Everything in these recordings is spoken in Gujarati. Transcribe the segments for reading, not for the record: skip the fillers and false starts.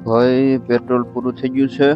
ભાઈ પેટ્રોલ પૂરું થઈ ગયું છે.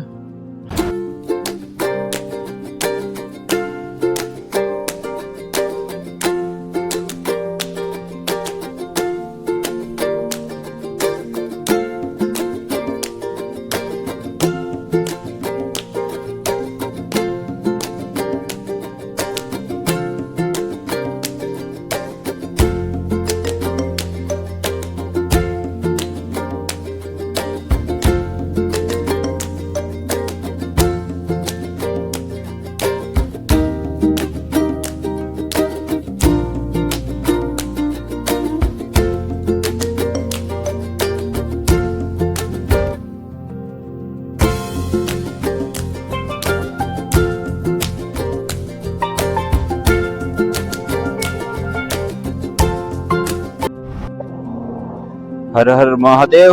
હર હર મહાદેવ.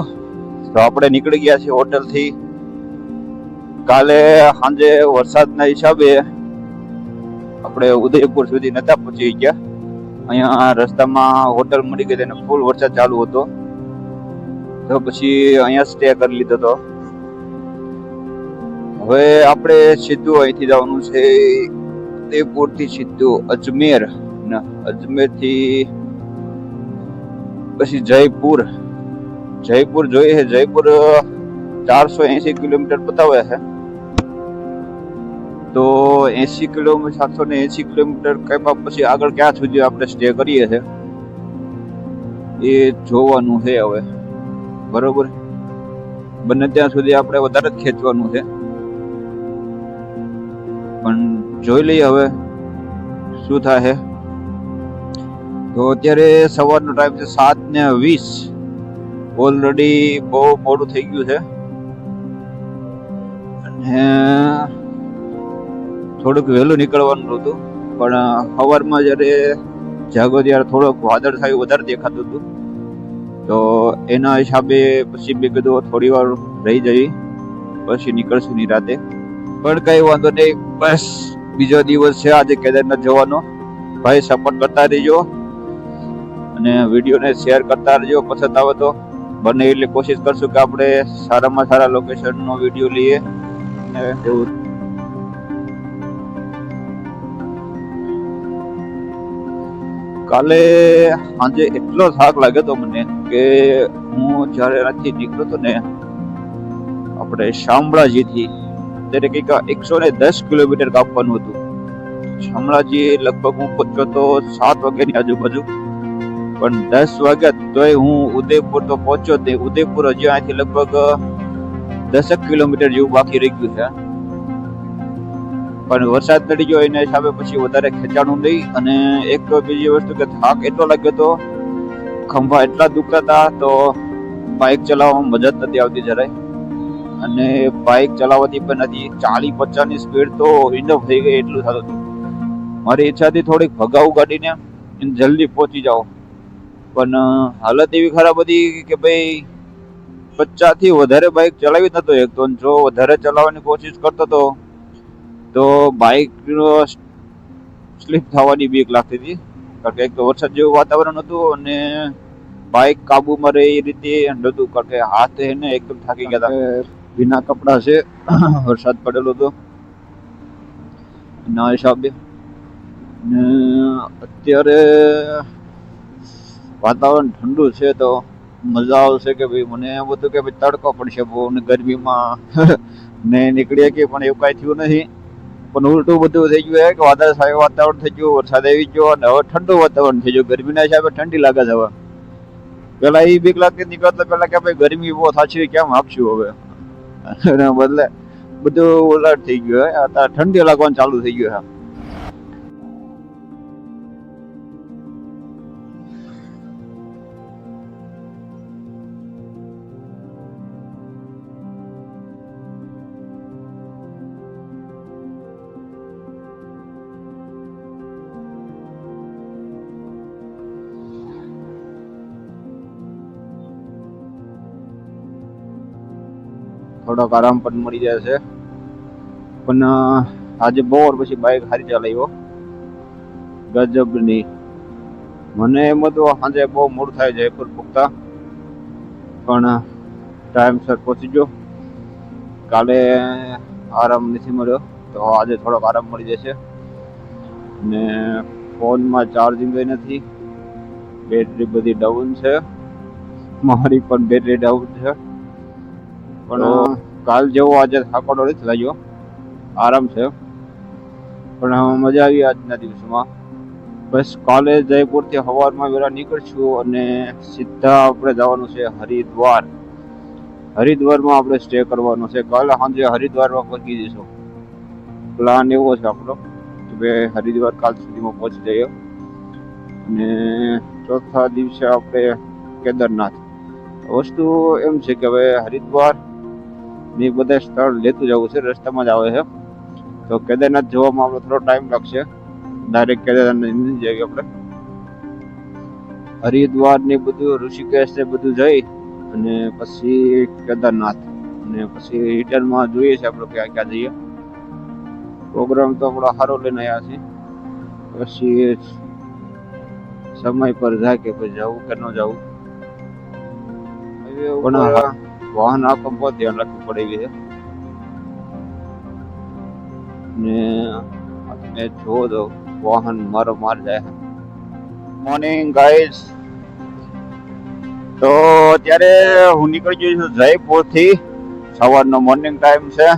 તો આપણે નીકળી ગયા છીએ હોટલ થી. કાલે સાંજે વરસાદના હિસાબે આપણે ઉદયપુર સુધી નતા પહોંચી ગયા. અહીંયા રસ્તામાં હોટલ મળી ગઈ, તેને ફૂલ વરસાદ ચાલુ હતો, તો પછી અહીંયા સ્ટે કરી લીધો હતો. હવે આપણે સીધું અહીંથી જવાનું છે ઉદયપુર થી સીધું અજમેર, અજમેર થી પછી જયપુર જોઈએ છે. જયપુર 480 કિલોમીટર બતાવે છે. તો 80 કિલોમીટર 780 કિલોમીટર કઈ પછી આગળ ક્યાં સુધી આપણે સ્ટે કરીએ છે એ જોવાનું છે હવે. બરોબર, બને ત્યાં સુધી આપણે વધારે જ ખેંચવાનું છે, પણ જોઈ લઈએ હવે શું થાય. તો અત્યારે સવારનો ટાઈમ છે 7:20. ઓલરેડી બહુ મોડું થઈ ગયું છે અને થોડુંક વહેલું નીકળવાનું હતું, પણ સવારમાં જ્યારે જાગો ત્યારે થોડોક વાદળ થયું વધારે દેખાતું હતું, તો એના હિસાબે પછી મેં કીધું થોડી વાર રહી જઈ પછી નીકળશું નિરાતે. પણ કઈ વાંધો નહીં, બસ બીજો દિવસ છે આજે કેદારનાથ જવાનો. ભાઈ સપોર્ટ કરતા રહીજો અને વિડીયોને શેર કરતા રહેજો. પસંદ આવે તો બને એટલી કોશિશ કરશું કે આપણે સારામાં સારા લોકેશનનો વિડીયો લઈએ. કાલે સાંજે એટલો થાક લાગ્યો હતો મને કે હું જયારે અહીંથી નીકળ્યો હતો ને આપણે શામળાજીથી, ત્યારે કંઈક 110 કિલોમીટર કાપવાનું હતું. શામળાજી લગભગ હું પહોંચ્યો તો 7 વાગ્યાની આજુબાજુ, પણ 10 વાગ્યા તોય હું ઉદયપુર તો પહોંચ્યો જ નહીં. ઉદયપુર હજી અહીંથી લગભગ 10 કિલોમીટર જેવું બાકી રહી ગયું છે, પણ વરસાદ પડી ગયો એના હિસાબે પછી વધારે ખેંચાણું નહીં. અને એક તો બીજી વસ્તુ કે થાક એટલો લાગ્યો તો, ખંભા એટલા દુખતા હતા, તો બાઇક ચલાવવામાં મજા જ નથી આવતી જરાય. અને બાઇક ચલાવવાથી પણ નથી 40-50 ની સ્પીડ તો ઇનફ થઈ ગઈ એટલું થતું હતું. મારી ઈચ્છા હતી થોડીક ભગાવું ગાડીને જલ્દી પહોંચી જાઓ, પણ હાલત એવી ખરાબ હતી કે ભાઈ 50 થી વધારે બાઇક ચલાવી નતો એક તો. જો વધારે ચલાવવાની કોશિશ કરતો હતો તો બાઇક સ્લીપ થવાની બીક લાગતી હતી, કારણ કે એક તો વરસાદ જેવું વાતાવરણ હતું અને બાઇક કાબુમાં રહે એ રીતે નહોતું, કારણ કે હાથ એને એકદમ થાકી ગયા હતા. ભીના કપડા છે, વરસાદ પડેલો હતો એના હિસાબે. ને અત્યારે વાતાવરણ ઠંડુ છે તો મજા આવશે કે ભાઈ, મને એમ હતું કે ભાઈ તડકો પડશે બહુ ને ગરમીમાં ને નીકળીએ કે, પણ એવું કાંઈ થયું નથી. પણ ઉલટું બધું થઈ ગયું કે વાદળ છાયું વાતાવરણ થઈ ગયું, વરસાદ આવી ગયો અને હવે ઠંડુ વાતાવરણ થઈ ગયું. ગરમીના હિસાબે ઠંડી લાગે છે હવે. પેલા એ બીક લાગતી નીકળતો પેલા કે ભાઈ ગરમી બહુ થાશે કેમ આપશું હવે, એના બદલે બધું ઉલટ થઈ ગયું. અત્યારે ઠંડી લાગવાનું ચાલુ થઈ ગયું છે. થોડોક આરામ પણ મળી જાય છે, પણ આજે બપોર પછી બાઇક સારી ચલાવ્યો ગજબની. મને એમ હતું સાંજે બહુ મોડું થાય જયપુર પૂગતા, પણ ટાઈમસર પહોંચી ગયો. કાલે આરામ નથી મળ્યો, તો આજે થોડોક આરામ મળી જશે. ને ફોનમાં ચાર્જિંગ નથી, બેટરી બધી ડાઉન છે, મારી પણ બેટરી ડાઉન છે. પણ કાલ જેવો આજે થાકોડો નથી લાગ્યો, આરામ છે. પણ મજા આવી આજના દિવસમાં. બસ કાલે જયપુરથી સવારમાં વેલા નીકળશું અને સીધા આપણે જવાનું છે હરિદ્વાર. હરિદ્વારમાં આપણે સ્ટે કરવાનો છે. કાલે સાંજે હરિદ્વારમાં પહોંચી જઈશું. પ્લાન એવો છે આપણો કે હરિદ્વાર કાલ સુધીમાં પહોંચી જઈએ અને ચોથા દિવસે આપણે કેદારનાથ. વસ્તુ એમ છે કે હવે હરિદ્વાર ની બધા સ્થળ લેતું જવું છે, રસ્તામાં જ આવે છે. તો કેદારનાથ જોવામાં આપણે થોડો ટાઈમ લાગશે, ડાયરેક્ટ કેદારનાથ નથી જઈએ આપણે. હરિદ્વાર ને બધું, ઋષિકેશ ને બધું જઈ અને પછી કેદારનાથ, અને પછી રિટર્નમાં જોઈએ છે આપણે ક્યાં ક્યાં જઈએ. પ્રોગ્રામ તો આપણો સારો લઈને આવ્યા છે. પછી સમય પર જાય કે પછી જવું કે ન જવું. પણ વાહન આખો બહુ ધ્યાન રાખવું પડે છે. ને તમે જોવો તો વાહન મારો માર જાય. મોર્નિંગ ગાઈઝ, તો અત્યારે હું નીકળી ગયો છું જયપુર થી. સવારનો મોર્નિંગ ટાઈમ છે.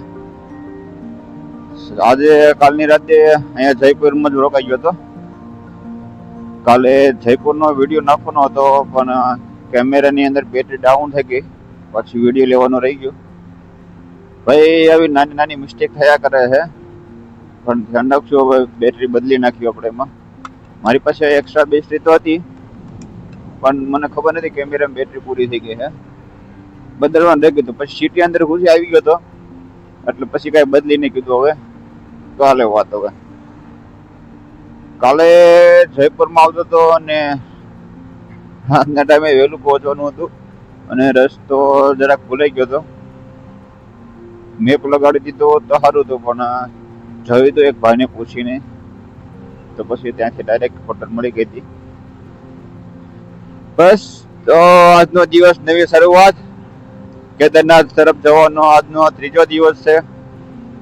આજે કાલની રાતે અહીંયા જયપુરમાં જ રોકાઈ ગયો હતો. કાલે જયપુરનો વિડીયો નાખવાનો હતો, પણ કેમેરાની અંદર બેટરી ડાઉન થઈ ગઈ, પછી વિડીયો લેવાનો રહી ગયો. ભાઈ આવી નાની નાની મિસ્ટેક થયા કરે છે, પણ ધ્યાન રાખજો. હવે બેટરી બદલી નાખી આપણે એમાં. મારી પાસે એક્સ્ટ્રા બેટરી તો હતી, પણ મને ખબર નથી કેમેરામાં બેટરી પૂરી થઈ ગઈ છે, બદલવાનું રહી ગયું. પછી સિટી અંદર ઘૂસી આવી ગયો હતો, એટલે પછી કઈ બદલી નહીં કીધું. હવે કાલે વાત. હવે કાલે જયપુરમાં આવતો હતો અને આજના ટાઈમે વહેલું પહોંચવાનું હતું, અને રસ્તો જરાક ભૂલાઈ ગયો હતો. મેપ લગાડી દીધો તો સારું હતું, પણ જોયું તો એક ભાઈને પૂછીને, તો પછી ત્યાંથી ડાયરેક્ટ હોટલ મળી ગઈ હતી. બસ, તો આજનો દિવસ નવી શરૂઆત, કેદારનાથ તરફ જવાનો આજનો ત્રીજો દિવસ છે.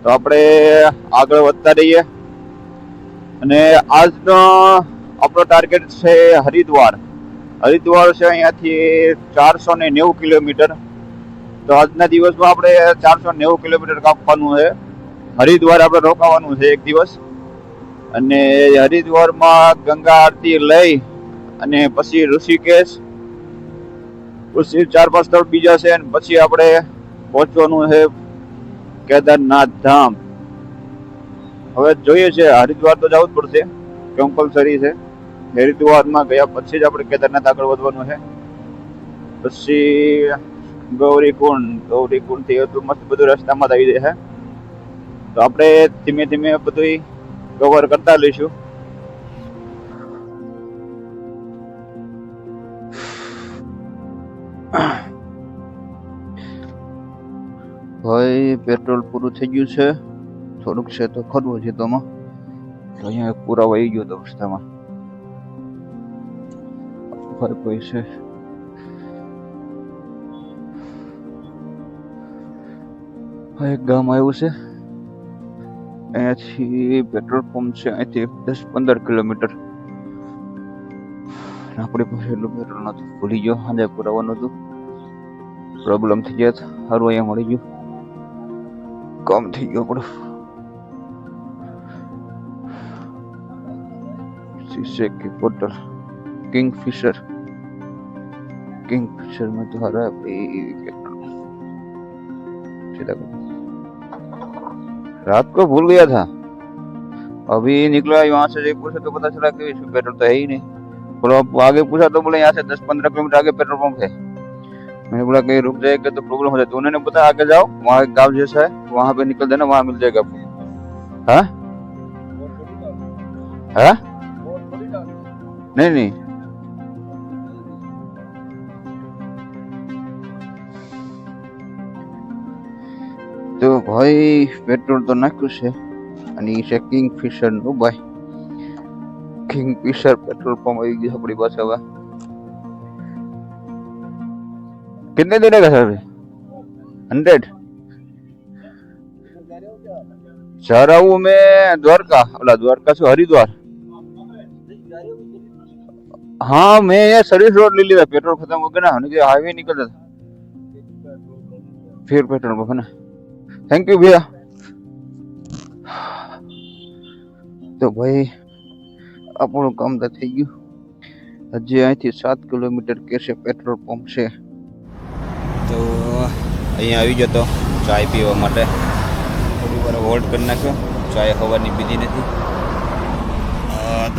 તો આપણે આગળ વધતા રહીએ. અને આજનો આપણો ટાર્ગેટ છે હરિદ્વાર. હરિદ્વાર છે અહીંયાથી 490 કિલોમીટર. તો આજના દિવસમાં આપણે 490 કિલોમીટર કાપવાનું છે. હરિદ્વાર આપણે રોકાવાનું છે એક દિવસ, અને હરિદ્વારમાં ગંગા આરતી લઈ અને પછી ઋષિકેશ, પછી 4-5 સ્થળ બીજા છે, અને પછી આપણે પહોંચવાનું છે કેદારનાથ ધામ. હવે જોઈએ છે, હરિદ્વાર તો જવું જ પડશે, કમ્પલસરી છે. હરિદ્વારમાં ગયા પછી જ આપણે કેદારનાથ આગળ વધવાનું છે. પછી ગૌરીકુંડ થી હતું મસ્ત બધું રસ્તામાં આવી જાય છે. તો આપણે ધીમે ધીમે બધું કવર કરતા લઈશું. ભાઈ પેટ્રોલ પૂરું થઈ ગયું છે, થોડુંક છે તો ખરું છે. તોમાં અહીંયા પુરાવો આવી ગયો હતો રસ્તામાં. ભાઈ પૈસે એક ગામ આવ્યું છે, અહીંયાથી પેટ્રોલ પંપ છે, અહીંથી 10-15 કિલોમીટર. આપણી પાસે એટલું પેટ્રોલ નતું, ભૂલી ગયો, સાંજે પુરાવાનું હતું, પ્રોબ્લેમ થઈ ગયા. સારું અહીંયા મળી ગયું, કામ થઈ ગયું આપણું. शीशे की बोतल, किंगफिशर में तो हरा रात को भूल गया था, अभी निकला यहाँ से जयपुर से तो पता चला कि इसमें पेट्रोल तो है ही नहीं। बोलो आगे पूछा तो बोले यहाँ से 10-15 किलोमीटर आगे पेट्रोल पंप है। मैंने बोला कहीं रुक जाएगा तो प्रॉब्लम हो जाती। उन्होंने बताया आगे जाओ, वहाँ एक गाँव जैसा है, वहाँ पे निकल देना, वहाँ मिल जाएगा आपको। हाँ हाँ नहीं तो भाई पेट्रोल तो नाख्યું છે, અને છે કિંગફિશર નું ભાઈ. કિંગફિશર पेट्रोल पंप આવી ગયો આપણી પાસે હવે कितने देने का सर 100 जा रहा हूँ मैं द्वारका अला द्वारका से हरिद्वार हाँ मैं ये सर्विस रोड ले लिया पेट्रोल खत्म हो गया ना मुझे हाईवे निकल था फिर पेट्रोल पंप है ना थैंक यू भैया तो भाई આપણું કામ તો થઈ ગયું હજી અહીંથી 7 કિલોમીટર કેસે પેટ્રોલ પંપ છે તો અહીંયા આવી ગયો તો ચાય પીવા માટે થોડી વાર હોલ્ડ કરી નાખ્યો ચાય હવાની પીધી નથી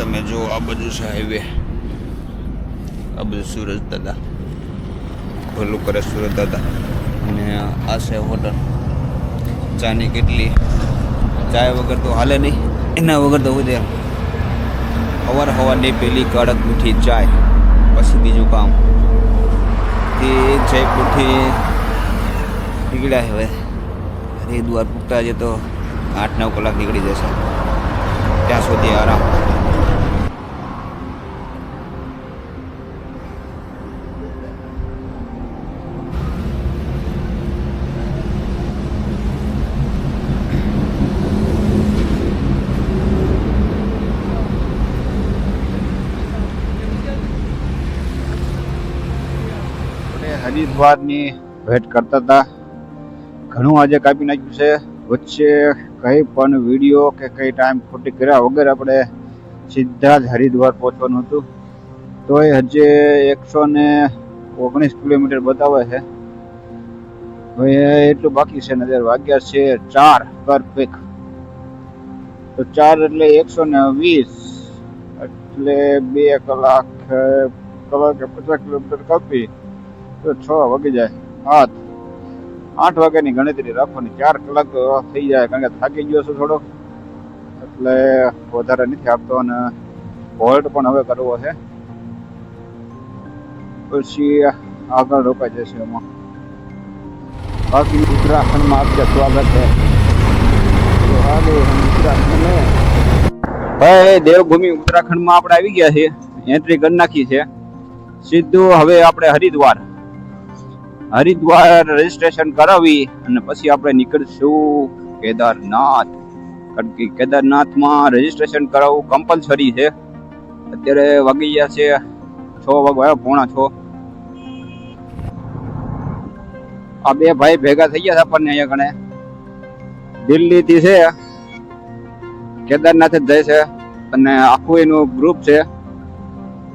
તમે જો આ બધું છે હાઈવે આ બધું સુરત દાદા ભલું કરે સુરત દાદા અને આ છે હોટલ ચાની કેટલી ચાય વગર તો હાલે નહીં એના વગર તો વધે હવાની પેલી કડક મીઠી ચાય પછી બીજું કામ તે જયપુરથી નીકળ્યા હવે હરિદ્વાર પૂગતા છે તો 8-9 કલાક નીકળી જશે ત્યાં સુધી આરામ હરિદ્વારની વેટ કરતા હતા ઘણું આજે કાપી નાખ્યું છે વચ્ચે કંઈ પણ વિડીયો કે કંઈ ટાઈમ ખોટી કર્યા વગર આપણે સીધા જ હરિદ્વાર પહોંચવાનું હતું તોય હજે 119 કિલોમીટર બતાવે છે હવે એટલું બાકી છે નજર વાગ્યા છે 4 પરફેક્ટ તો 4 એટલે 120 એટલે 2 કલાક 50 કિલોમીટર કાપી તો 6 વાગી જાય 8 વાગ્યાની ગણતરી રાખવાની 4 કલાક તો થઈ જાય કારણ કે થાકી ગયો છું થોડો એટલે વધારે નથી આપતો અને હોલ્ટ પણ હવે કરવો છે પછી આગળ રોકાઈ જશે એમાં બાકી ઉત્તરાખંડમાં આપજે સ્વાગત છે ભાઈ દેવભૂમિ ઉત્તરાખંડમાં આપણે આવી ગયા છીએ એન્ટ્રી કરી નાખી છે સીધું હવે આપણે હરિદ્વાર રજીસ્ટ્રેશન કરાવી અને પછી આપણે નીકળશું કેદારનાથ કારણ કે કેદારનાથમાં રજીસ્ટ્રેશન કરાવવું કમ્પલસરી છે અત્યારે વાગી ગયા છે 6 વાગ્યા 6:45 આ બે ભાઈ ભેગા થઈ ગયા આપણને અહીંયા કણે દિલ્હી થી છે કેદારનાથ જ જાય છે અને આખું એનું ગ્રુપ છે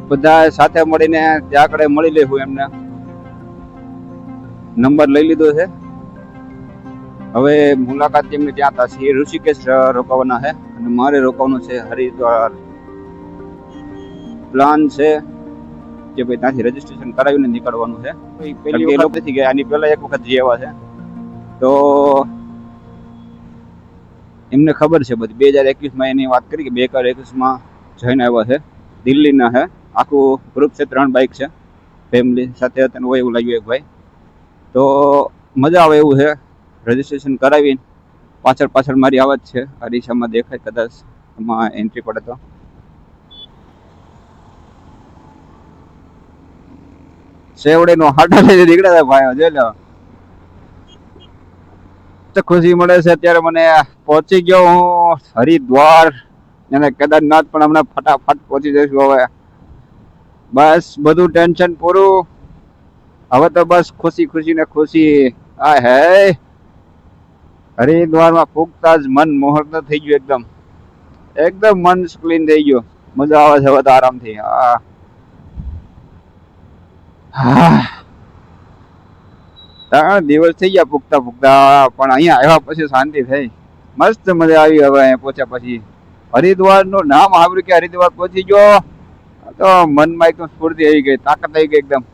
બધા સાથે મળીને ત્યાં આગળ મળી લેવું એમને નંબર લઈ લીધો છે હવે મુલાકાત જેમને ત્યાં થશે ઋષિકેશ રોકાવાના છે અને મારે રોકાવાનું છે હરિદ્વાર પ્લાન છે કે ભાઈ ત્યાંથી રજીસ્ટ્રેશન કરાવીને નીકળવાનું છે પહેલી વખત નથી ગયા આની પહેલા એક વખત જઈ આવ્યા છે તો એમને ખબર છે બધી 2021 એની વાત કરી કે 2021 જઈને આવ્યા છે દિલ્હીના છે આખું ગ્રુપ છે 3 બાઇક છે ફેમિલી સાથે હતા હોય એવું લાગ્યું એક ભાઈ તો મજા આવે એવું છે રજીસ્ટ્રેશન કરાવીને પાછળ મારી આવાજ છે અરીસામાં દેખાય કદાચ એમાં એન્ટ્રી પડે તો સેવડેનો હાડા લઈને નીકળ્યા હતા ભાઈ જોઈ લો તો ખુશી મળે છે અત્યારે મને પહોંચી ગયો હું હરિદ્વાર અને કેદારનાથ પણ હમણાં ફટાફટ પહોંચી જઈશું હવે બસ બધું ટેન્શન પૂરું હવે તો બસ ખુશી ને ખુશી આ હે હરિદ્વારમાં પૂગતા જ મન મોહક થઈ ગયું એકદમ મન ક્લીન થઈ ગયું મજા આવે છે હવે તો આરામથી ત્રણ દિવસ થઈ ગયા પૂગતા પણ અહીંયા આવ્યા પછી શાંતિ થઈ મસ્ત મજા આવી હવે અહીંયા પહોંચ્યા પછી હરિદ્વાર નું નામ સાંભળ્યું કે હરિદ્વાર પહોંચી ગયો તો મનમાં એકદમ સ્ફૂર્તિ આવી ગઈ તાકાત આવી ગઈ એકદમ